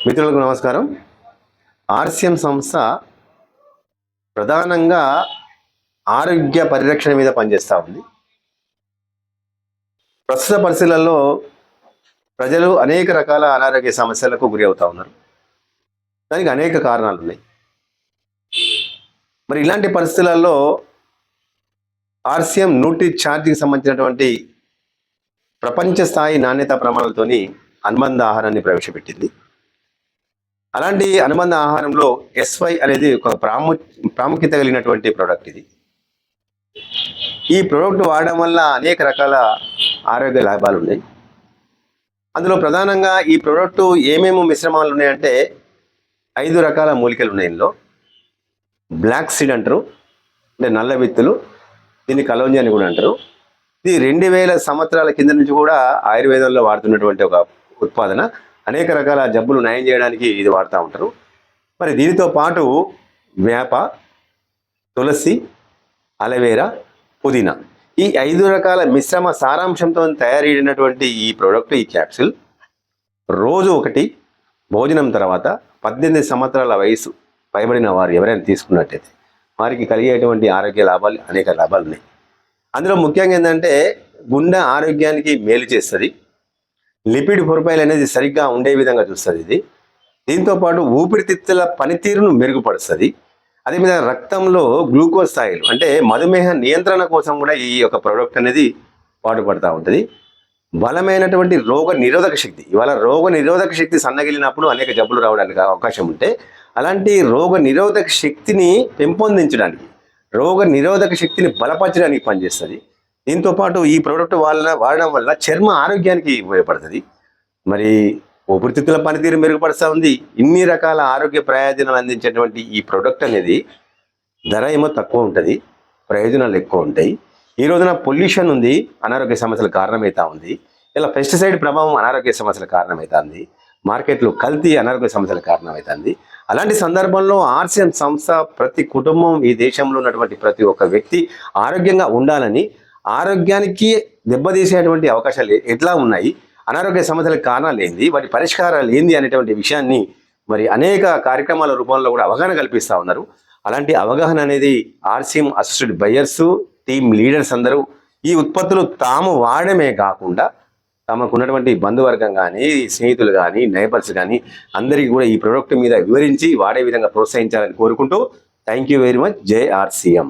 మిత్రులకు నమస్కారం. ఆర్సిఎం సంస్థ ప్రధానంగా ఆరోగ్య పరిరక్షణ మీద పనిచేస్తూ ఉంది. ప్రస్తుత పరిస్థితులలో ప్రజలు అనేక రకాల అనారోగ్య సమస్యలకు గురి అవుతూ ఉన్నారు. దానికి అనేక కారణాలు ఉన్నాయి. మరి ఇలాంటి పరిస్థితులలో ఆర్సిఎం న్యూట్రి ఛార్జ్కి సంబంధించినటువంటి ప్రపంచ స్థాయి నాణ్యత ప్రమాణాలతోని అనుబంధ ఆహారాన్ని ప్రవేశపెట్టింది. అలాంటి అనుబంధ ఆహారంలో ఎస్వై అనేది ఒక ప్రాముఖ్యత కలిగినటువంటి ప్రోడక్ట్. ఈ ప్రోడక్ట్ వాడడం వల్ల అనేక రకాల ఆరోగ్య లాభాలు ఉన్నాయి. అందులో ప్రధానంగా ఈ ప్రోడక్ట్ ఏమేమి మిశ్రమాలు ఉన్నాయంటే 5 రకాల మూలికలు ఉన్నాయి. ఇందులో బ్లాక్ సీడ్ అంటారు, అంటే నల్ల విత్తులు, దీన్ని కలౌంజి అని కూడా అంటారు. ఇది 2000 సంవత్సరాల కింద నుంచి కూడా ఆయుర్వేదంలో వాడుతున్నటువంటి ఒక ఉత్పాదన. అనేక రకాల జబ్బులు నయం చేయడానికి ఇది వాడుతూ ఉంటారు. మరి దీనితో పాటు వేప, తులసి, అలవేరా, పుదీనా, ఈ 5 రకాల మిశ్రమ సారాంశంతో తయారైనటువంటి ఈ ప్రోడక్ట్, ఈ క్యాప్సూల్ రోజు ఒకటి భోజనం తర్వాత 18 సంవత్సరాల వయసు పైబడిన వారు ఎవరైనా తీసుకున్నట్టయితే వారికి కలిగేటువంటి ఆరోగ్య లాభాలు అనేక లాభాలు ఉన్నాయి. అందులో ముఖ్యంగా ఏంటంటే గుండె ఆరోగ్యానికి మేలు చేస్తుంది. లిపిడ్ ప్రొఫైల్ అనేది సరిగ్గా ఉండే విధంగా చూస్తుంది ఇది. దీంతోపాటు ఊపిరితిత్తుల పనితీరును మెరుగుపరుస్తుంది. అదేవిధంగా రక్తంలో గ్లూకోజ్ స్థాయిలు, అంటే మధుమేహ నియంత్రణ కోసం కూడా ఈ యొక్క ప్రోడక్ట్ అనేది పాటుపడుతూ ఉంటుంది. బలమైనటువంటి రోగ నిరోధక శక్తి, ఇవాళ రోగ నిరోధక శక్తి సన్నగిలినప్పుడు అనేక జబ్బులు రావడానికి అవకాశం ఉంటే, అలాంటి రోగ నిరోధక శక్తిని పెంపొందించడానికి, రోగ నిరోధక శక్తిని బలపరచడానికి పనిచేస్తుంది. దీంతోపాటు ఈ ప్రోడక్ట్ వాడడం వల్ల చర్మ ఆరోగ్యానికి ఉపయోగపడుతుంది. మరి ఊపిరితిత్తుల పనితీరు మెరుగుపరుస్తూ ఉంది. ఇన్ని రకాల ఆరోగ్య ప్రయోజనాలు అందించేటువంటి ఈ ప్రోడక్ట్ అనేది ధర ఏమో తక్కువ ఉంటుంది, ప్రయోజనాలు ఎక్కువ ఉంటాయి. ఈ రోజున పొల్యూషన్ ఉంది, అనారోగ్య సమస్యలకు కారణమవుతా ఉంది. ఇలా పెస్టిసైడ్ ప్రభావం అనారోగ్య సమస్యలకు కారణమవుతుంది. మార్కెట్లో కల్తీ అనారోగ్య సమస్యలకు కారణమవుతుంది. అలాంటి సందర్భంలో ఆర్సిఎం సంస్థ ప్రతి కుటుంబం, ఈ దేశంలో ఉన్నటువంటి ప్రతి ఒక్క వ్యక్తి ఆరోగ్యంగా ఉండాలని, ఆరోగ్యానికి దెబ్బతీసేటువంటి అవకాశాలు ఎట్లా ఉన్నాయి, అనారోగ్య సమస్యలకు కారణాలు ఏంది, వాటి పరిష్కారాలు ఏంది అనేటువంటి విషయాన్ని మరి అనేక కార్యక్రమాల రూపంలో కూడా అవగాహన కల్పిస్తూ ఉన్నారు. అలాంటి అవగాహన అనేది RCM assisted buyers, team leaders అందరూ ఈ ఉత్పత్తులు తాము వాడమే కాకుండా తమకు ఉన్నటువంటి బంధువర్గం కానీ, స్నేహితులు కానీ, నైబర్స్ కానీ అందరికీ కూడా ఈ ప్రోడక్ట్ మీద వివరించి వాడే విధంగా ప్రోత్సహించాలని కోరుకుంటూ థ్యాంక్ యూ వెరీ మచ్. జై ఆర్సిఎం.